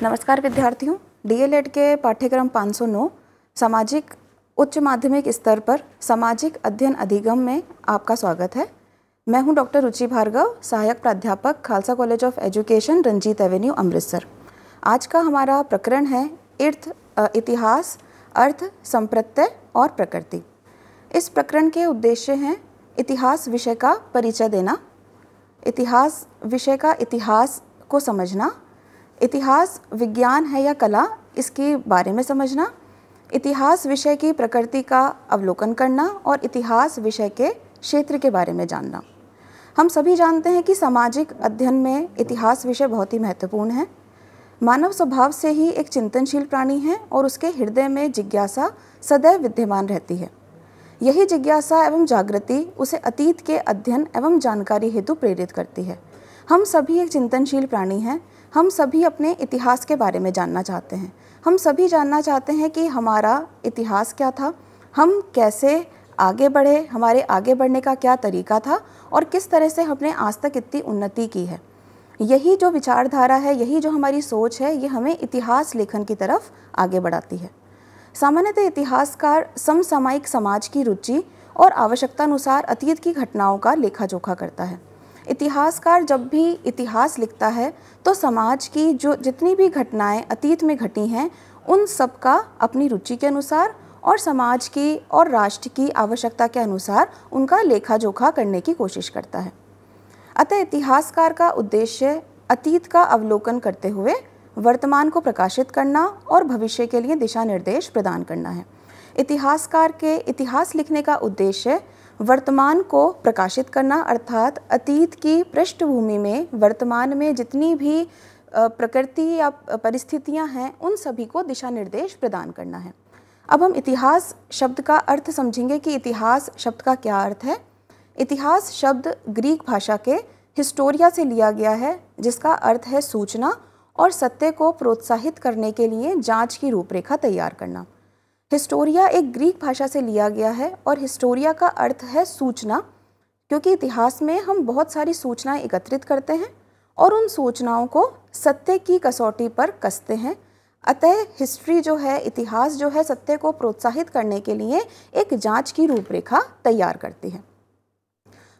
नमस्कार विद्यार्थियों, डीएलएड के पाठ्यक्रम 509 सामाजिक उच्च माध्यमिक स्तर पर सामाजिक अध्ययन अधिगम में आपका स्वागत है। मैं हूं डॉक्टर रुचि भार्गव, सहायक प्राध्यापक, Khalsa college of education, Ranjit avenue, Amritsar. आज का हमारा प्रकरण है इतिहास, अर्थ, संप्रत्यय और प्रकृति। इस प्रकरण के उद्देश्य हैं इतिहास विषय का परिचय देना, इतिहास विषय का इतिहास को समझना, इतिहास विज्ञान है या कला इसके बारे में समझना, इतिहास विषय की प्रकृति का अवलोकन करना और इतिहास विषय के क्षेत्र के बारे में जानना। हम सभी जानते हैं कि सामाजिक अध्ययन में इतिहास विषय बहुत ही महत्वपूर्ण है। मानव स्वभाव से ही एक चिंतनशील प्राणी है और उसके हृदय में जिज्ञासा सदैव विद्यमान रहती है। यही जिज्ञासा एवं जागृति उसे अतीत के अध्ययन एवं जानकारी हेतु प्रेरित करती है। हम सभी एक चिंतनशील प्राणी हैं। हम सभी अपने इतिहास के बारे में जानना चाहते हैं। हम सभी जानना चाहते हैं कि हमारा इतिहास क्या था, हम कैसे आगे बढ़े, हमारे आगे बढ़ने का क्या तरीका था और किस तरह से हमने आज तक इतनी उन्नति की है। यही जो विचारधारा है, यही जो हमारी सोच है, ये हमें इतिहास लेखन की तरफ आगे बढ़ाती है। सामान्यतः इतिहासकार समसामयिक समाज की रुचि और आवश्यकता अनुसार अतीत की घटनाओं का लेखा जोखा करता है। इतिहासकार जब भी इतिहास लिखता है तो समाज की जो जितनी भी घटनाएं अतीत में घटी हैं, उन सब का अपनी रुचि के अनुसार और समाज की और राष्ट्र की आवश्यकता के अनुसार उनका लेखा जोखा करने की कोशिश करता है। अतः इतिहासकार का उद्देश्य अतीत का अवलोकन करते हुए वर्तमान को प्रकाशित करना और भविष्य के लिए दिशा निर्देश प्रदान करना है। इतिहासकार के इतिहास लिखने का उद्देश्य वर्तमान को प्रकाशित करना, अर्थात अतीत की पृष्ठभूमि में वर्तमान में जितनी भी प्रकृति या परिस्थितियां हैं, उन सभी को दिशा निर्देश प्रदान करना है। अब हम इतिहास शब्द का अर्थ समझेंगे कि इतिहास शब्द का क्या अर्थ है। इतिहास शब्द ग्रीक भाषा के हिस्टोरिया से लिया गया है, जिसका अर्थ है सूचना और सत्य को प्रोत्साहित करने के लिए जांच की रूपरेखा तैयार करना। हिस्टोरिया एक ग्रीक भाषा से लिया गया है और हिस्टोरिया का अर्थ है सूचना, क्योंकि इतिहास में हम बहुत सारी सूचनाएं एकत्रित करते हैं और उन सूचनाओं को सत्य की कसौटी पर कसते हैं। अतः हिस्ट्री जो है, इतिहास जो है, सत्य को प्रोत्साहित करने के लिए एक जांच की रूपरेखा तैयार करती है।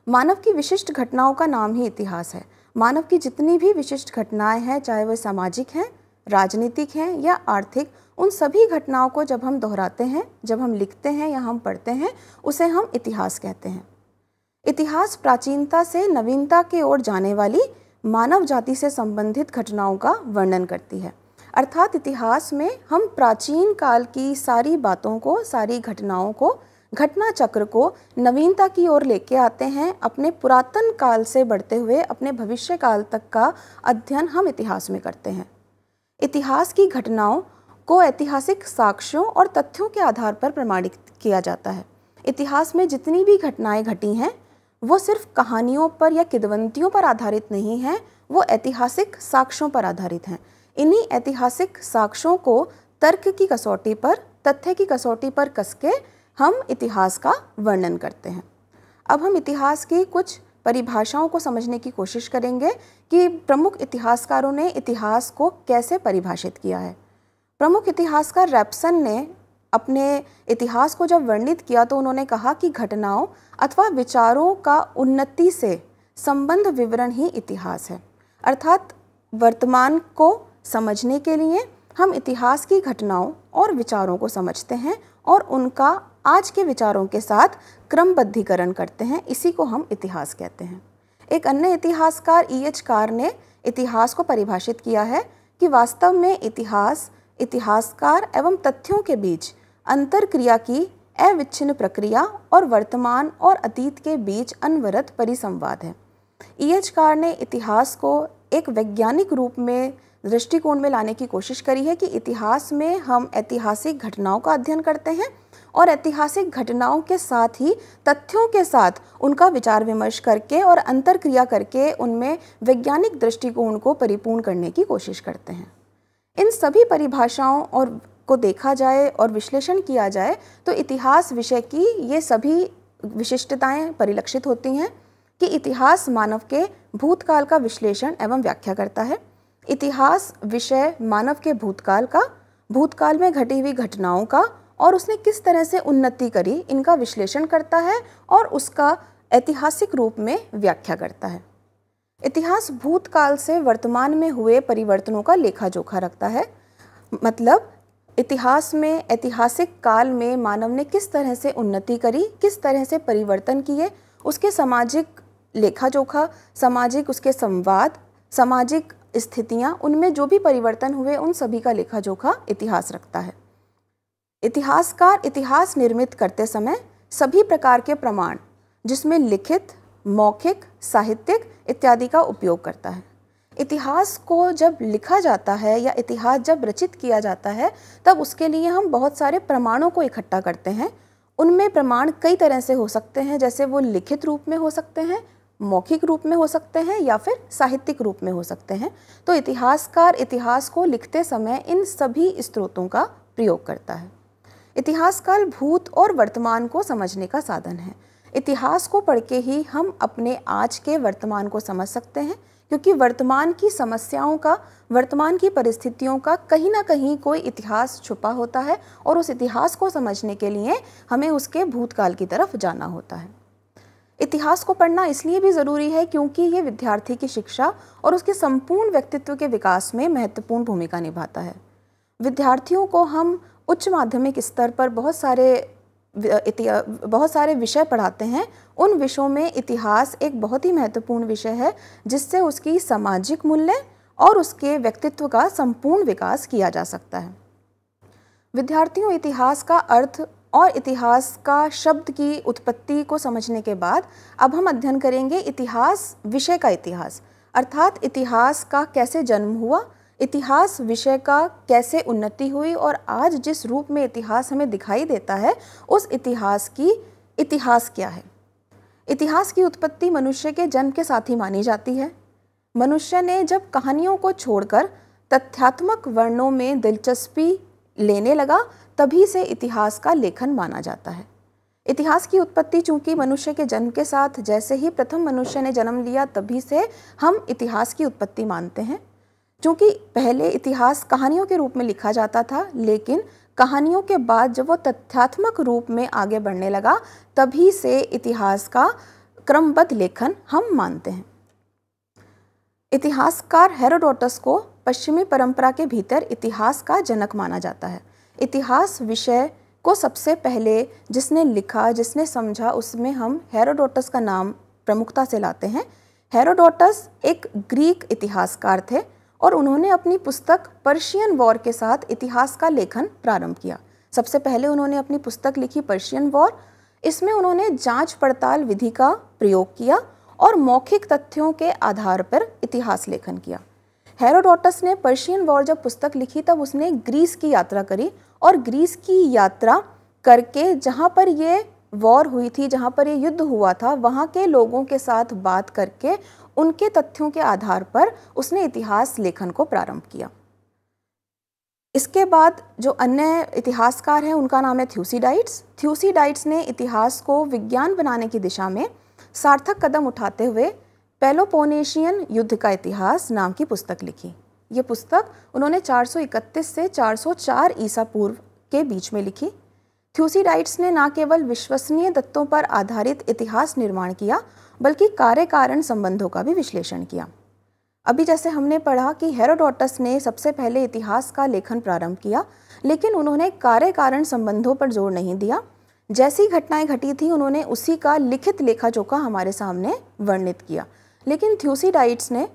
मानव की विशिष्ट घटनाओं का नाम ही इतिहास है। मानव की जितनी भी विशिष्ट घटनाएं हैं, चाहे वह सामाजिक हैं, राजनीतिक हैं या आर्थिक, उन सभी घटनाओं को जब हम दोहराते हैं, जब हम लिखते हैं या हम पढ़ते हैं, उसे हम इतिहास कहते हैं। इतिहास प्राचीनता से नवीनता की ओर जाने वाली मानव जाति से संबंधित घटनाओं का वर्णन करती है। अर्थात इतिहास में हम प्राचीन काल की सारी बातों को, सारी घटनाओं को, घटना चक्र को नवीनता की ओर लेके आते हैं। अपने पुरातन काल से बढ़ते हुए अपने भविष्य काल तक का अध्ययन हम इतिहास में करते हैं। इतिहास की घटनाओं को ऐतिहासिक साक्ष्यों और तथ्यों के आधार पर प्रमाणित किया जाता है। इतिहास में जितनी भी घटनाएं घटी हैं, वो सिर्फ कहानियों पर या किंवदंतियों पर आधारित नहीं हैं, वो ऐतिहासिक साक्ष्यों पर आधारित हैं। इन्हीं ऐतिहासिक साक्ष्यों को तर्क की कसौटी पर, तथ्य की कसौटी पर कस के हम इतिहास का वर्णन करते हैं। अब हम इतिहास की कुछ परिभाषाओं को समझने की कोशिश करेंगे कि प्रमुख इतिहासकारों ने इतिहास को कैसे परिभाषित किया है। प्रमुख इतिहासकार रैप्सन ने अपने इतिहास को जब वर्णित किया तो उन्होंने कहा कि घटनाओं अथवा विचारों का उन्नति से संबंध विवरण ही इतिहास है। अर्थात वर्तमान को समझने के लिए हम इतिहास की घटनाओं और विचारों को समझते हैं और उनका आज के विचारों के साथ क्रमबद्धीकरण करते हैं। इसी को हम इतिहास कहते हैं। एक अन्य इतिहासकार E.H. कार ने इतिहास को परिभाषित किया है कि वास्तव में इतिहास इतिहासकार एवं तथ्यों के बीच अंतरक्रिया की अविच्छिन्न प्रक्रिया और वर्तमान और अतीत के बीच अनवरत परिसंवाद है। E.H. कार ने इतिहास को एक वैज्ञानिक रूप में दृष्टिकोण में लाने की कोशिश करी है कि इतिहास में हम ऐतिहासिक घटनाओं का अध्ययन करते हैं और ऐतिहासिक घटनाओं के साथ ही तथ्यों के साथ उनका विचार विमर्श करके और अंतरक्रिया करके उनमें वैज्ञानिक दृष्टिकोण को परिपूर्ण करने की कोशिश करते हैं। इन सभी परिभाषाओं और को देखा जाए और विश्लेषण किया जाए तो इतिहास विषय की ये सभी विशिष्टताएं परिलक्षित होती हैं कि इतिहास मानव के भूतकाल का विश्लेषण एवं व्याख्या करता है। इतिहास विषय मानव के भूतकाल का, भूतकाल में घटी हुई घटनाओं का और उसने किस तरह से उन्नति करी, इनका विश्लेषण करता है और उसका ऐतिहासिक रूप में व्याख्या करता है। इतिहास भूतकाल से वर्तमान में हुए परिवर्तनों का लेखा जोखा रखता है। मतलब इतिहास में, ऐतिहासिक काल में मानव ने किस तरह से उन्नति करी, किस तरह से परिवर्तन किए, उसके सामाजिक लेखा जोखा, सामाजिक उसके संवाद, सामाजिक स्थितियां, उनमें जो भी परिवर्तन हुए उन सभी का लेखा जोखा इतिहास रखता है। इतिहासकार इतिहास निर्मित करते समय सभी प्रकार के प्रमाण, जिसमें लिखित, मौखिक, साहित्यिक इत्यादि का उपयोग करता है। इतिहास को जब लिखा जाता है या इतिहास जब रचित किया जाता है तब उसके लिए हम बहुत सारे प्रमाणों को इकट्ठा करते हैं। उनमें प्रमाण कई तरह से हो सकते हैं, जैसे वो लिखित रूप में हो सकते हैं, मौखिक रूप में हो सकते हैं या फिर साहित्यिक रूप में हो सकते हैं। तो इतिहासकार इतिहास को लिखते समय इन सभी स्रोतों का प्रयोग करता है। इतिहास काल भूत और वर्तमान को समझने का साधन है। इतिहास को पढ़ के ही हम अपने आज के वर्तमान को समझ सकते हैं, क्योंकि वर्तमान की समस्याओं का, वर्तमान की परिस्थितियों का कहीं ना कहीं कोई इतिहास छुपा होता है और उस इतिहास को समझने के लिए हमें उसके भूतकाल की तरफ जाना होता है। इतिहास को पढ़ना इसलिए भी ज़रूरी है क्योंकि ये विद्यार्थी की शिक्षा और उसके संपूर्ण व्यक्तित्व के विकास में महत्वपूर्ण भूमिका निभाता है। विद्यार्थियों को हम उच्च माध्यमिक स्तर पर बहुत सारे विषय पढ़ाते हैं। उन विषयों में इतिहास एक बहुत ही महत्वपूर्ण विषय है, जिससे उसकी सामाजिक मूल्य और उसके व्यक्तित्व का संपूर्ण विकास किया जा सकता है। विद्यार्थियों इतिहास का अर्थ और इतिहास का शब्द की उत्पत्ति को समझने के बाद अब हम अध्ययन करेंगे इतिहास विषय का इतिहास, अर्थात इतिहास का कैसे जन्म हुआ, इतिहास विषय का कैसे उन्नति हुई और आज जिस रूप में इतिहास हमें दिखाई देता है उस इतिहास क्या है। इतिहास की उत्पत्ति मनुष्य के जन्म के साथ ही मानी जाती है। मनुष्य ने जब कहानियों को छोड़कर तथ्यात्मक वर्णनों में दिलचस्पी लेने लगा, तभी से इतिहास का लेखन माना जाता है। इतिहास की उत्पत्ति चूंकि मनुष्य के जन्म के साथ, जैसे ही प्रथम मनुष्य ने जन्म लिया तभी से हम इतिहास की उत्पत्ति मानते हैं। चूंकि पहले इतिहास कहानियों के रूप में लिखा जाता था, लेकिन कहानियों के बाद जब वो तथ्यात्मक रूप में आगे बढ़ने लगा तभी से इतिहास का क्रमबद्ध लेखन हम मानते हैं। इतिहासकार हेरोडोटस को पश्चिमी परंपरा के भीतर इतिहास का जनक माना जाता है। इतिहास विषय को सबसे पहले जिसने लिखा, जिसने समझा, उसमें हम हेरोडोटस का नाम प्रमुखता से लाते हैं। हेरोडोटस एक ग्रीक इतिहासकार थे और उन्होंने अपनी पुस्तक पर्शियन वॉर के साथ इतिहास का लेखन प्रारंभ किया। सबसे पहले उन्होंने अपनी पुस्तक लिखी पर्शियन वॉर। इसमें उन्होंने जांच पड़ताल विधि का प्रयोग किया और मौखिक तथ्यों के आधार पर इतिहास लेखन किया। हेरोडोटस ने पर्शियन वॉर जब पुस्तक लिखी तब उसने ग्रीस की यात्रा करी और ग्रीस की यात्रा करके जहाँ पर ये वॉर हुई थी, जहाँ पर ये युद्ध हुआ था, वहाँ के लोगों के साथ बात करके उनके तथ्यों के आधार पर उसने इतिहास लेखन को प्रारंभ किया। इसके बाद जो अन्य इतिहासकार हैं उनका नाम है थ्यूसिडाइड्स। थ्यूसिडाइड्स ने इतिहास को विज्ञान बनाने की दिशा में सार्थक कदम उठाते हुए पेलोपोनेशियन युद्ध का इतिहास नाम की पुस्तक लिखी। ये पुस्तक उन्होंने 431 से 404 ईसा पूर्व के बीच में लिखी। थ्यूसिडाइड्स ने न केवल विश्वसनीय तथ्यों पर आधारित इतिहास निर्माण किया, बल्कि कार्य कारण संबंधों का भी विश्लेषण किया। अभी जैसे हमने पढ़ा कि हेरोडोटस ने सबसे पहले इतिहास का लेखन प्रारंभ किया, लेकिन उन्होंने कार्य कारण संबंधों पर जोर नहीं दिया। जैसी घटनाएं घटी थी उन्होंने उसी का लिखित लेखा जोखा हमारे सामने वर्णित किया। लेकिन थ्यूसिडाइड्स ने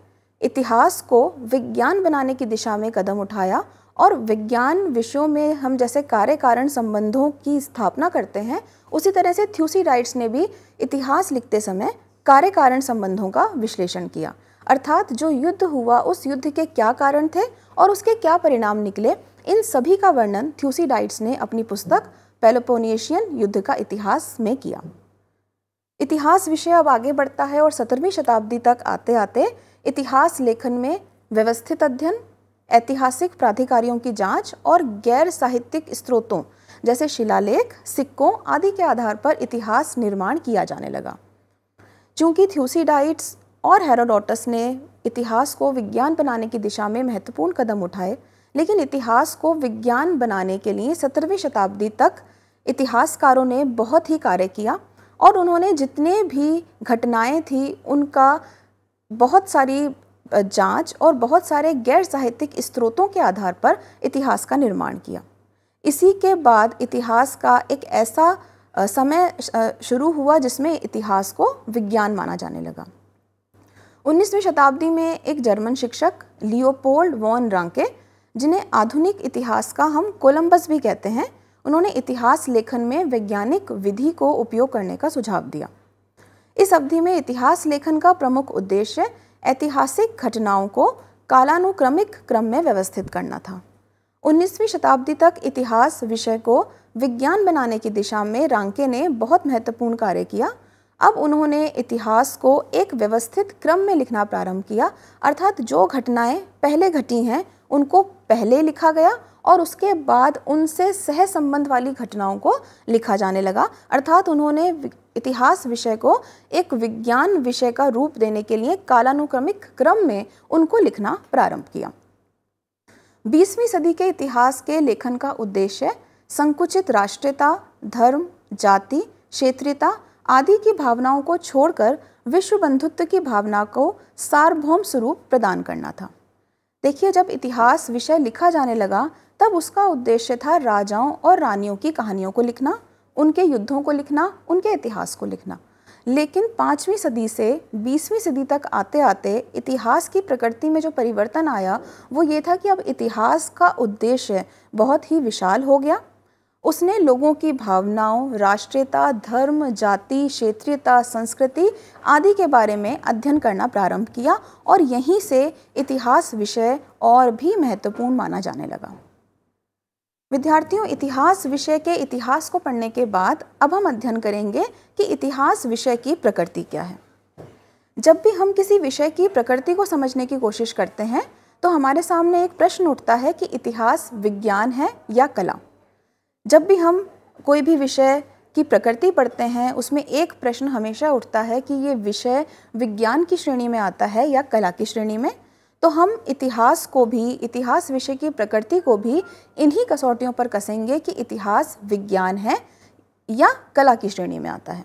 इतिहास को विज्ञान बनाने की दिशा में कदम उठाया और विज्ञान विषयों में हम जैसे कार्य कारण संबंधों की स्थापना करते हैं, उसी तरह से थ्यूसिडाइड्स ने भी इतिहास लिखते समय कार्य कारण संबंधों का विश्लेषण किया। अर्थात जो युद्ध हुआ उस युद्ध के क्या कारण थे और उसके क्या परिणाम निकले, इन सभी का वर्णन थ्यूसिडाइड्स ने अपनी पुस्तक पेलोपोनेशियन युद्ध का इतिहास में किया। इतिहास विषय अब आगे बढ़ता है और 17वीं शताब्दी तक आते आते इतिहास लेखन में व्यवस्थित अध्ययन, ऐतिहासिक प्राधिकारियों की जांच और गैर साहित्यिक स्रोतों जैसे शिलालेख, सिक्कों आदि के आधार पर इतिहास निर्माण किया जाने लगा। चूंकि थ्यूसिडाइड्स और हेरोडोटस ने इतिहास को विज्ञान बनाने की दिशा में महत्वपूर्ण कदम उठाए, लेकिन इतिहास को विज्ञान बनाने के लिए 17वीं शताब्दी तक इतिहासकारों ने बहुत ही कार्य किया और उन्होंने जितने भी घटनाएं थी उनका बहुत सारी जांच और बहुत सारे गैर साहित्यिक स्रोतों के आधार पर इतिहास का निर्माण किया। इसी के बाद इतिहास का एक ऐसा समय शुरू हुआ जिसमें इतिहास को विज्ञान माना जाने लगा। 19वीं शताब्दी में एक जर्मन शिक्षक लियोपोल्ड वॉन रांके, जिन्हें आधुनिक इतिहास का हम कोलंबस भी कहते हैं, उन्होंने इतिहास लेखन में वैज्ञानिक विधि को उपयोग करने का सुझाव दिया। इस अवधि में इतिहास लेखन का प्रमुख उद्देश्य ऐतिहासिक घटनाओं को कालानुक्रमिक क्रम में व्यवस्थित करना था। 19वीं शताब्दी तक इतिहास विषय को विज्ञान बनाने की दिशा में रांके ने बहुत महत्वपूर्ण कार्य किया। अब उन्होंने इतिहास को एक व्यवस्थित क्रम में लिखना प्रारंभ किया, अर्थात जो घटनाएं पहले घटी हैं उनको पहले लिखा गया और उसके बाद उनसे सह संबंध वाली घटनाओं को लिखा जाने लगा। अर्थात उन्होंने इतिहास विषय को एक विज्ञान विषय का रूप देने के लिए कालानुक्रमिक क्रम में उनको लिखना प्रारंभ किया। 20वीं सदी के इतिहास के लेखन का उद्देश्य संकुचित राष्ट्रीयता, धर्म, जाति, क्षेत्रीयता आदि की भावनाओं को छोड़कर विश्व बंधुत्व की भावना को सार्वभौम स्वरूप प्रदान करना था। देखिए, जब इतिहास विषय लिखा जाने लगा तब उसका उद्देश्य था राजाओं और रानियों की कहानियों को लिखना, उनके युद्धों को लिखना, उनके इतिहास को लिखना। लेकिन 5वीं सदी से 20वीं सदी तक आते आते इतिहास की प्रकृति में जो परिवर्तन आया वो ये था कि अब इतिहास का उद्देश्य बहुत ही विशाल हो गया। उसने लोगों की भावनाओं, राष्ट्रीयता, धर्म, जाति, क्षेत्रीयता, संस्कृति आदि के बारे में अध्ययन करना प्रारंभ किया और यहीं से इतिहास विषय और भी महत्वपूर्ण माना जाने लगा। विद्यार्थियों, इतिहास विषय के इतिहास को पढ़ने के बाद अब हम अध्ययन करेंगे कि इतिहास विषय की प्रकृति क्या है। जब भी हम किसी विषय की प्रकृति को समझने की कोशिश करते हैं तो हमारे सामने एक प्रश्न उठता है कि इतिहास विज्ञान है या कला। जब भी हम कोई भी विषय की प्रकृति पढ़ते हैं उसमें एक प्रश्न हमेशा उठता है कि ये विषय विज्ञान की श्रेणी में आता है या कला की श्रेणी में। तो हम इतिहास को भी, इतिहास विषय की प्रकृति को भी इन्हीं कसौटियों पर कसेंगे कि इतिहास विज्ञान है या कला की श्रेणी में आता है।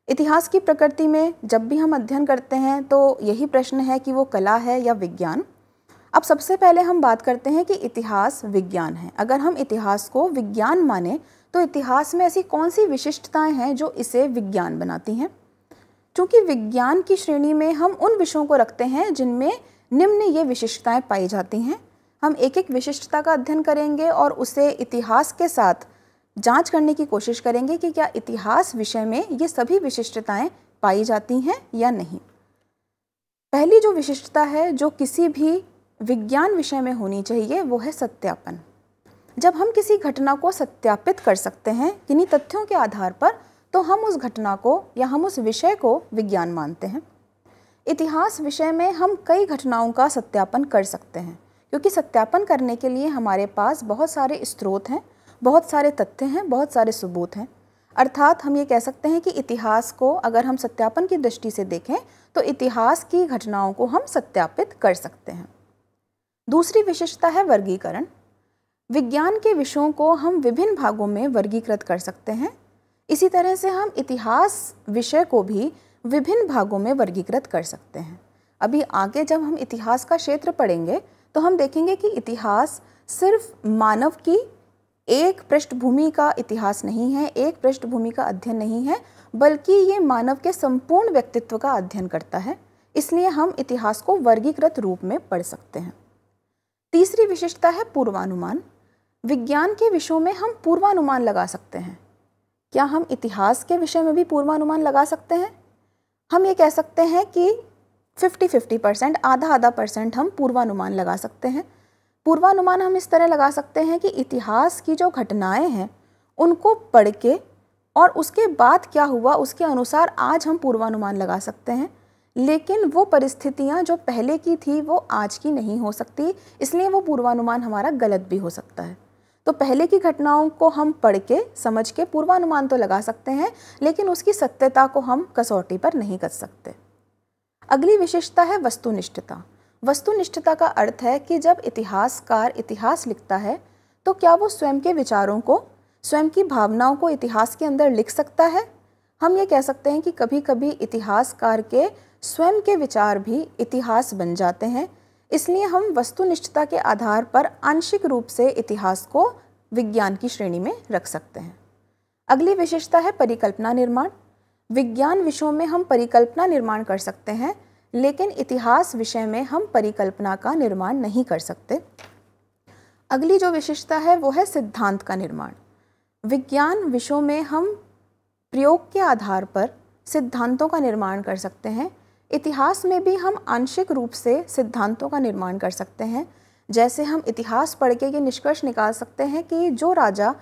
इतिहास की प्रकृति में जब भी हम अध्ययन करते हैं तो यही प्रश्न है कि वो कला है या विज्ञान। अब सबसे पहले हम बात करते हैं कि इतिहास विज्ञान है। अगर हम इतिहास को विज्ञान माने तो इतिहास में ऐसी कौन सी विशिष्टताएं हैं जो इसे विज्ञान बनाती हैं। क्योंकि विज्ञान की श्रेणी में हम उन विषयों को रखते हैं जिनमें निम्न ये विशिष्टताएं पाई जाती हैं। हम एक एक विशिष्टता का अध्ययन करेंगे और उसे इतिहास के साथ जांच करने की कोशिश करेंगे कि क्या इतिहास विषय में ये सभी विशिष्टताएं पाई जाती हैं या नहीं। पहली जो विशिष्टता है जो किसी भी विज्ञान विषय में होनी चाहिए वो है सत्यापन। जब हम किसी घटना को सत्यापित कर सकते हैं किन्हीं तथ्यों के आधार पर तो हम उस घटना को या हम उस विषय को विज्ञान मानते हैं। इतिहास विषय में हम कई घटनाओं का सत्यापन कर सकते हैं क्योंकि सत्यापन करने के लिए हमारे पास बहुत सारे स्रोत हैं, बहुत सारे तथ्य हैं, बहुत सारे सबूत हैं। अर्थात हम ये कह सकते हैं कि इतिहास को अगर हम सत्यापन की दृष्टि से देखें तो इतिहास की घटनाओं को हम सत्यापित कर सकते हैं। दूसरी विशेषता है वर्गीकरण। विज्ञान के विषयों को हम विभिन्न भागों में वर्गीकृत कर सकते हैं। इसी तरह से हम इतिहास विषय को भी विभिन्न भागों में वर्गीकृत कर सकते हैं। अभी आगे जब हम इतिहास का क्षेत्र पढ़ेंगे तो हम देखेंगे कि इतिहास सिर्फ मानव की एक पृष्ठभूमि का इतिहास नहीं है, एक पृष्ठभूमि का अध्ययन नहीं है, बल्कि ये मानव के संपूर्ण व्यक्तित्व का अध्ययन करता है। इसलिए हम इतिहास को वर्गीकृत रूप में पढ़ सकते हैं। तीसरी विशिष्टता है पूर्वानुमान। विज्ञान के विषयों में हम पूर्वानुमान लगा सकते हैं। क्या हम इतिहास के विषय में भी पूर्वानुमान लगा सकते हैं? हम ये कह सकते हैं कि 50-50%, आधा परसेंट हम पूर्वानुमान लगा सकते हैं। पूर्वानुमान हम इस तरह लगा सकते हैं कि इतिहास की जो घटनाएं हैं उनको पढ़ के और उसके बाद क्या हुआ उसके अनुसार आज हम पूर्वानुमान लगा सकते हैं। लेकिन वो परिस्थितियां जो पहले की थी वो आज की नहीं हो सकती, इसलिए वो पूर्वानुमान हमारा गलत भी हो सकता है। तो पहले की घटनाओं को हम पढ़ के समझ के पूर्वानुमान तो लगा सकते हैं, लेकिन उसकी सत्यता को हम कसौटी पर नहीं कस सकते। अगली विशेषता है वस्तुनिष्ठता। वस्तुनिष्ठता का अर्थ है कि जब इतिहासकार इतिहास लिखता है तो क्या वो स्वयं के विचारों को, स्वयं की भावनाओं को इतिहास के अंदर लिख सकता है। हम ये कह सकते हैं कि कभी कभी इतिहासकार के स्वयं के विचार भी इतिहास बन जाते हैं। इसलिए हम वस्तुनिष्ठता के आधार पर आंशिक रूप से इतिहास को विज्ञान की श्रेणी में रख सकते हैं। अगली विशेषता है परिकल्पना निर्माण। विज्ञान विषयों में हम परिकल्पना निर्माण कर सकते हैं, लेकिन इतिहास विषय में हम परिकल्पना का निर्माण नहीं कर सकते। अगली जो विशेषता है वो है सिद्धांत का निर्माण। विज्ञान विषयों में हम प्रयोग के आधार पर सिद्धांतों का निर्माण कर सकते हैं। इतिहास में भी हम आंशिक रूप से सिद्धांतों का निर्माण कर सकते हैं। जैसे हम इतिहास पढ़ के ये निष्कर्ष निकाल सकते हैं कि जो राजा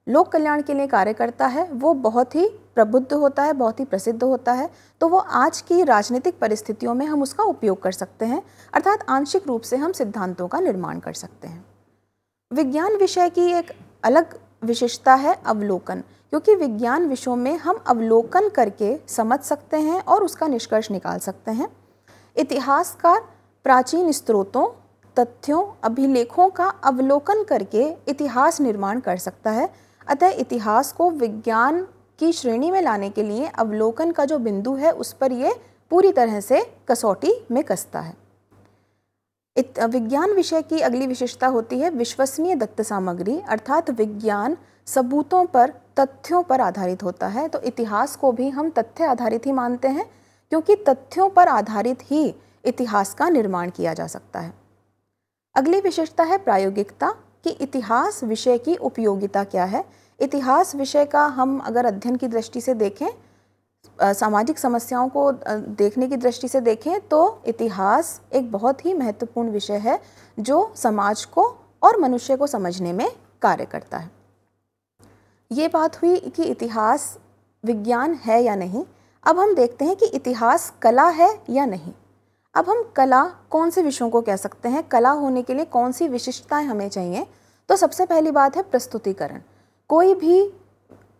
लोक कल्याण के लिए कार्य करता है वो बहुत ही प्रबुद्ध होता है, बहुत ही प्रसिद्ध होता है, तो वो आज की राजनीतिक परिस्थितियों में हम उसका उपयोग कर सकते हैं। अर्थात आंशिक रूप से हम सिद्धांतों का निर्माण कर सकते हैं। विज्ञान विषय की एक अलग विशेषता है अवलोकन, क्योंकि विज्ञान विषयों में हम अवलोकन करके समझ सकते हैं और उसका निष्कर्ष निकाल सकते हैं। इतिहासकार प्राचीन स्रोतों, तथ्यों, अभिलेखों का अवलोकन करके इतिहास निर्माण कर सकता है। अतः इतिहास को विज्ञान की श्रेणी में लाने के लिए अवलोकन का जो बिंदु है उस पर ये पूरी तरह से कसौटी में कसता है। विज्ञान विषय की अगली विशेषता होती है विश्वसनीय दत्त सामग्री, अर्थात विज्ञान सबूतों पर, तथ्यों पर आधारित होता है। तो इतिहास को भी हम तथ्य आधारित ही मानते हैं, क्योंकि तथ्यों पर आधारित ही इतिहास का निर्माण किया जा सकता है। अगली विशेषता है प्रायोगिकता, कि इतिहास विषय की उपयोगिता क्या है। इतिहास विषय का हम अगर अध्ययन की दृष्टि से देखें, सामाजिक समस्याओं को देखने की दृष्टि से देखें, तो इतिहास एक बहुत ही महत्वपूर्ण विषय है जो समाज को और मनुष्य को समझने में कार्य करता है। ये बात हुई कि इतिहास विज्ञान है या नहीं। अब हम देखते हैं कि इतिहास कला है या नहीं। अब हम कला कौन से विषयों को कह सकते हैं, कला होने के लिए कौन सी विशिष्टताएं हमें चाहिए। तो सबसे पहली बात है प्रस्तुतिकरण। कोई भी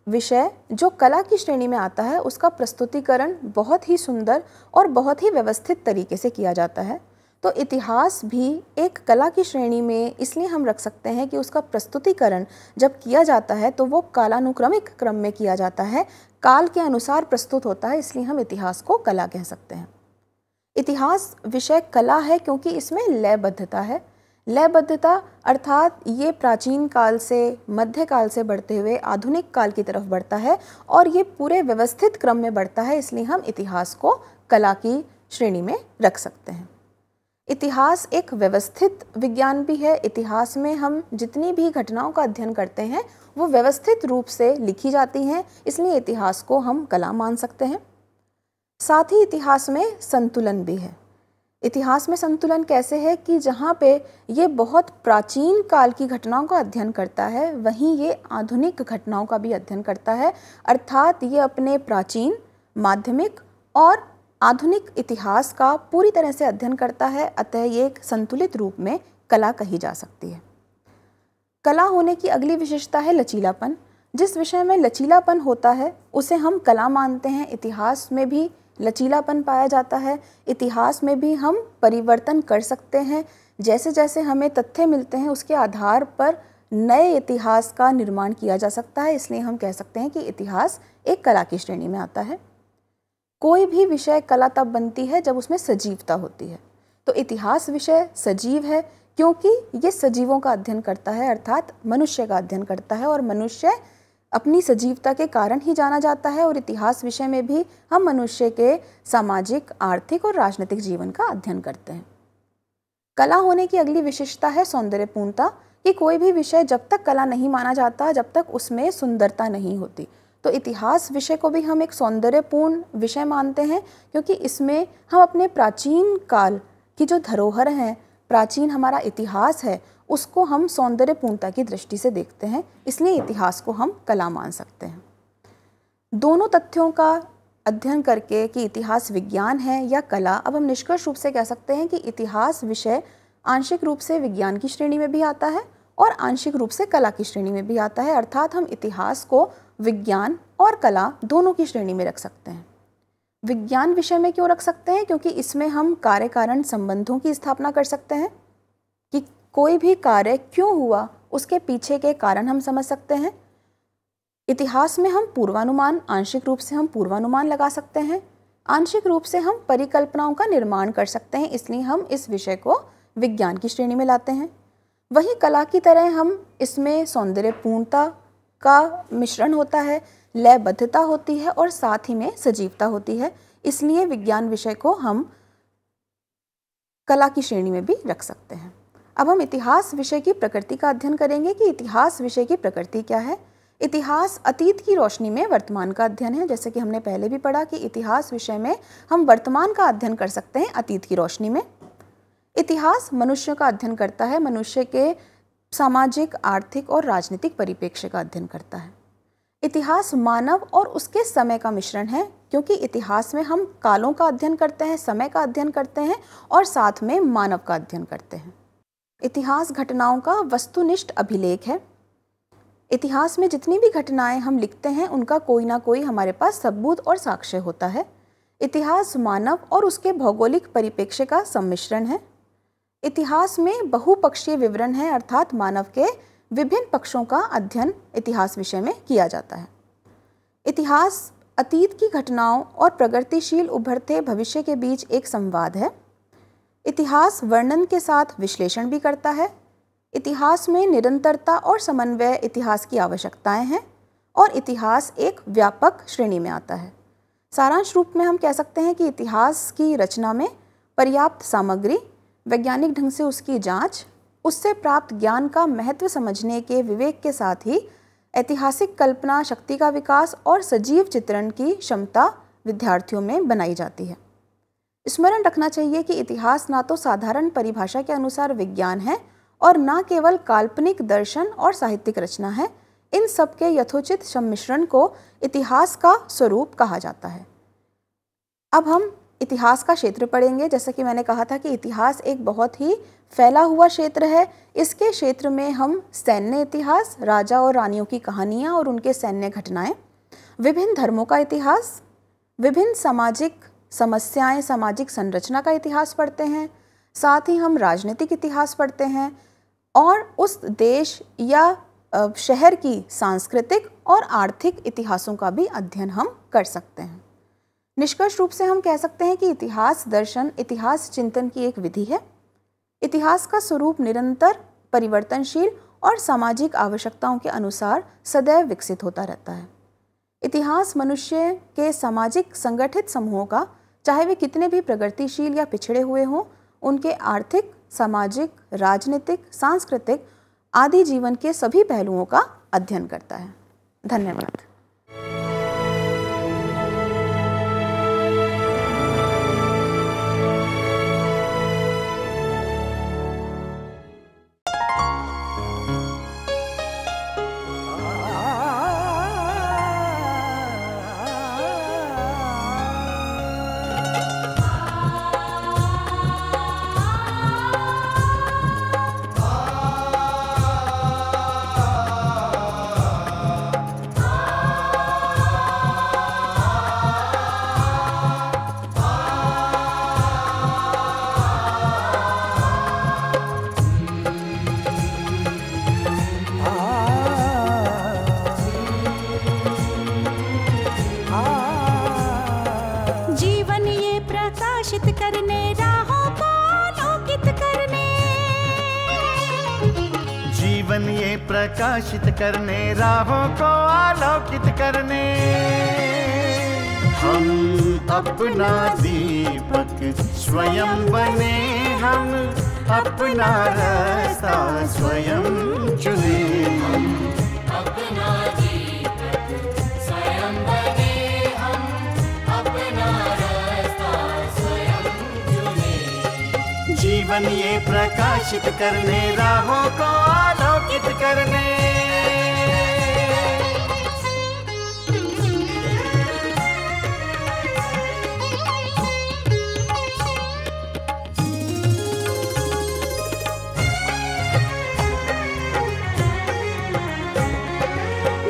विषय जो कला की श्रेणी में आता है उसका प्रस्तुतिकरण बहुत ही सुंदर और बहुत ही व्यवस्थित तरीके से किया जाता है। तो इतिहास भी एक कला की श्रेणी में इसलिए हम रख सकते हैं कि उसका प्रस्तुतिकरण जब किया जाता है तो वो कालानुक्रमिक क्रम में किया जाता है, काल के अनुसार प्रस्तुत होता है, इसलिए हम इतिहास को कला कह सकते हैं। इतिहास विषय कला है क्योंकि इसमें लयबद्धता है। लयबद्धता अर्थात ये प्राचीन काल से मध्य काल से बढ़ते हुए आधुनिक काल की तरफ बढ़ता है और ये पूरे व्यवस्थित क्रम में बढ़ता है, इसलिए हम इतिहास को कला की श्रेणी में रख सकते हैं। इतिहास एक व्यवस्थित विज्ञान भी है। इतिहास में हम जितनी भी घटनाओं का अध्ययन करते हैं वो व्यवस्थित रूप से लिखी जाती हैं, इसलिए इतिहास को हम कला मान सकते हैं। साथ ही इतिहास में संतुलन भी है। इतिहास में संतुलन कैसे है कि जहाँ पे ये बहुत प्राचीन काल की घटनाओं का अध्ययन करता है, वहीं ये आधुनिक घटनाओं का भी अध्ययन करता है। अर्थात ये अपने प्राचीन, माध्यमिक और आधुनिक इतिहास का पूरी तरह से अध्ययन करता है। अतः ये एक संतुलित रूप में कला कही जा सकती है। कला होने की अगली विशेषता है लचीलापन। जिस विषय में लचीलापन होता है उसे हम कला मानते हैं। इतिहास में भी लचीलापन पाया जाता है। इतिहास में भी हम परिवर्तन कर सकते हैं। जैसे जैसे हमें तथ्य मिलते हैं उसके आधार पर नए इतिहास का निर्माण किया जा सकता है, इसलिए हम कह सकते हैं कि इतिहास एक कला की श्रेणी में आता है। कोई भी विषय कला तब बनती है जब उसमें सजीवता होती है। तो इतिहास विषय सजीव है क्योंकि ये सजीवों का अध्ययन करता है, अर्थात मनुष्य का अध्ययन करता है और मनुष्य अपनी सजीवता के कारण ही जाना जाता है। और इतिहास विषय में भी हम मनुष्य के सामाजिक, आर्थिक और राजनीतिक जीवन का अध्ययन करते हैं। कला होने की अगली विशेषता है सौंदर्यपूर्णता, कि कोई भी विषय जब तक कला नहीं माना जाता जब तक उसमें सुंदरता नहीं होती। तो इतिहास विषय को भी हम एक सौंदर्यपूर्ण विषय मानते हैं क्योंकि इसमें हम अपने प्राचीन काल की जो धरोहर हैं, प्राचीन हमारा इतिहास है, उसको हम सौंदर्यपूर्णता की दृष्टि से देखते हैं, इसलिए इतिहास को हम कला मान सकते हैं। दोनों तथ्यों का अध्ययन करके कि इतिहास विज्ञान है या कला, अब हम निष्कर्ष रूप से कह सकते हैं कि इतिहास विषय आंशिक रूप से विज्ञान की श्रेणी में भी आता है और आंशिक रूप से कला की श्रेणी में भी आता है। अर्थात हम इतिहास को विज्ञान और कला दोनों की श्रेणी में रख सकते हैं। विज्ञान विषय में क्यों रख सकते हैं? क्योंकि इसमें हम कार्य कारण संबंधों की स्थापना कर सकते हैं कि कोई भी कार्य क्यों हुआ, उसके पीछे के कारण हम समझ सकते हैं। इतिहास में हम पूर्वानुमान, आंशिक रूप से हम पूर्वानुमान लगा सकते हैं, आंशिक रूप से हम परिकल्पनाओं का निर्माण कर सकते हैं, इसलिए हम इस विषय को विज्ञान की श्रेणी में लाते हैं। वहीं कला की तरह हम इसमें सौंदर्यपूर्णता का मिश्रण होता है, लयबद्धता होती है और साथ ही में सजीवता होती है, इसलिए विज्ञान विषय को हम कला की श्रेणी में भी रख सकते हैं। अब हम इतिहास विषय की प्रकृति का अध्ययन करेंगे कि इतिहास विषय की प्रकृति क्या है। इतिहास अतीत की रोशनी में वर्तमान का अध्ययन है। जैसे कि हमने पहले भी पढ़ा कि इतिहास विषय में हम वर्तमान का अध्ययन कर सकते हैं अतीत की रोशनी में। इतिहास मनुष्य का अध्ययन करता है, मनुष्य के सामाजिक, आर्थिक और राजनीतिक परिप्रेक्ष्य का अध्ययन करता है। इतिहास मानव और उसके समय का मिश्रण है, क्योंकि इतिहास में हम कालों का अध्ययन करते हैं, समय का अध्ययन करते हैं और साथ में मानव का अध्ययन करते हैं। इतिहास घटनाओं का वस्तुनिष्ठ अभिलेख है। इतिहास में जितनी भी घटनाएं हम लिखते हैं उनका कोई ना कोई हमारे पास सबूत और साक्ष्य होता है। इतिहास मानव और उसके भौगोलिक परिप्रेक्ष्य का सम्मिश्रण है। इतिहास में बहुपक्षीय विवरण है, अर्थात मानव के विभिन्न पक्षों का अध्ययन इतिहास विषय में किया जाता है। इतिहास अतीत की घटनाओं और प्रगतिशील उभरते भविष्य के बीच एक संवाद है। इतिहास वर्णन के साथ विश्लेषण भी करता है। इतिहास में निरंतरता और समन्वय इतिहास की आवश्यकताएं हैं और इतिहास एक व्यापक श्रेणी में आता है। सारांश रूप में हम कह सकते हैं कि इतिहास की रचना में पर्याप्त सामग्री, वैज्ञानिक ढंग से उसकी जांच, उससे प्राप्त ज्ञान का महत्व समझने के विवेक के साथ ही ऐतिहासिक कल्पना शक्ति का विकास और सजीव चित्रण की क्षमता विद्यार्थियों में बनाई जाती है। स्मरण रखना चाहिए कि इतिहास ना तो साधारण परिभाषा के अनुसार विज्ञान है और ना केवल काल्पनिक दर्शन और साहित्यिक रचना है। इन सब के यथोचित सम्मिश्रण को इतिहास का स्वरूप कहा जाता है। अब हम इतिहास का क्षेत्र पढ़ेंगे। जैसा कि मैंने कहा था कि इतिहास एक बहुत ही फैला हुआ क्षेत्र है। इसके क्षेत्र में हम सैन्य इतिहास, राजा और रानियों की कहानियाँ और उनके सैन्य घटनाएं, विभिन्न धर्मों का इतिहास, विभिन्न सामाजिक समस्याएं, सामाजिक संरचना का इतिहास पढ़ते हैं। साथ ही हम राजनीतिक इतिहास पढ़ते हैं और उस देश या शहर की सांस्कृतिक और आर्थिक इतिहासों का भी अध्ययन हम कर सकते हैं। निष्कर्ष रूप से हम कह सकते हैं कि इतिहास दर्शन इतिहास चिंतन की एक विधि है। इतिहास का स्वरूप निरंतर, परिवर्तनशील और सामाजिक आवश्यकताओं के अनुसार सदैव विकसित होता रहता है। इतिहास मनुष्य के सामाजिक संगठित समूहों का, चाहे वे कितने भी प्रगतिशील या पिछड़े हुए हों, उनके आर्थिक, सामाजिक, राजनीतिक, सांस्कृतिक आदि जीवन के सभी पहलुओं का अध्ययन करता है। धन्यवाद। प्रकाशित करने, राहों को आलोकित करने, हम अपना दीपक स्वयं बने, हम अपना रास्ता स्वयं चुने। हम अपना दीपक स्वयं बने, हम अपना रास्ता स्वयं चुने। जीवन ये प्रकाशित करने, राहों को आलोकित करने।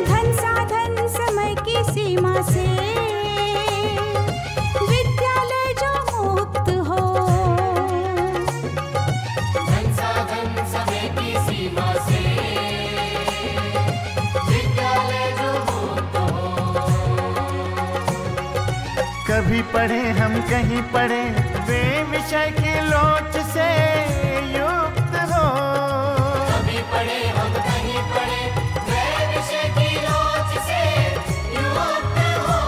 धन साधन समय की सीमा से से विद्यालय जो मुक्त हो। कभी पढ़े हम कहीं पढ़े वे विषय की लोच से युक्त हो। कभी पढ़े हम कहीं पढ़े वे विषय की लोच से युक्त हो।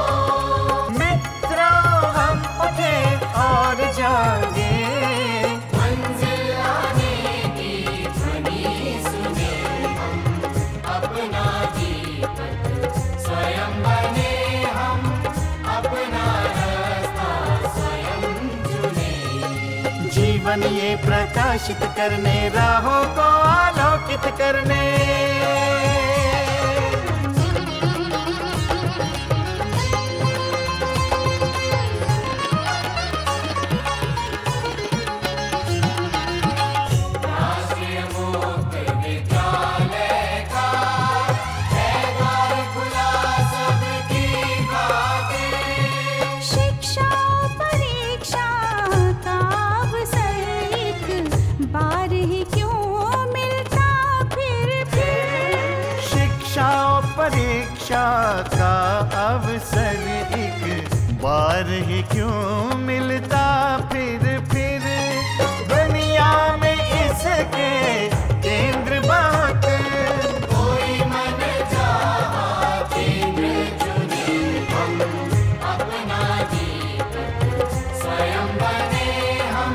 मित्रों हम उठे और जागे, मंजिल आने की ध्वनि सुने। हम अपना दीपक स्वयं बने, हम अपना रास्ता स्वयं चुने। जीवन ये प्रकाशित करने, राहों को आलोकित करने। परीक्षा का अवसर एक बार ही क्यों मिलता फिर दुनिया में इसके केंद्र बहुत। कोई मन चाहा केंद्र चुने, हम अपना दीपक स्वयं बने। हम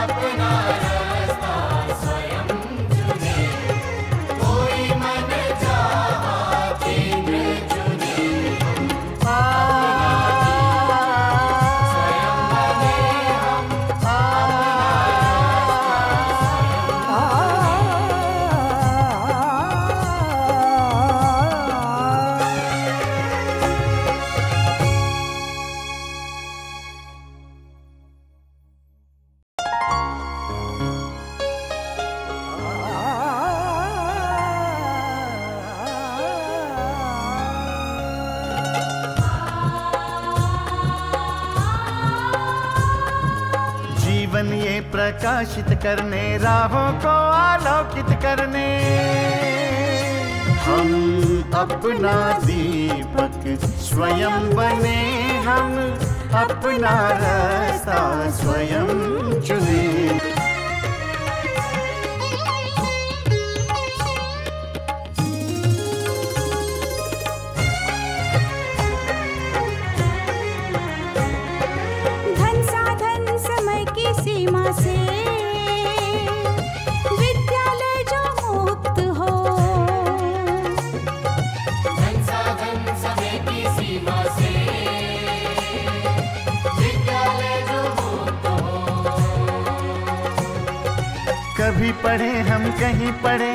अपना रास्ता स्वयं चुने। कोई मन जीवन ये प्रकाशित करने, राहों को आलोकित करने। हम अपना दीपक स्वयं बने, हम अपना रास्ता स्वयं चुने। सीमा से विद्यालय जो मुक्त हो। धन साधन समय की सीमा से विद्यालय जो मुक्त हो। कभी पढ़े हम कहीं पढ़े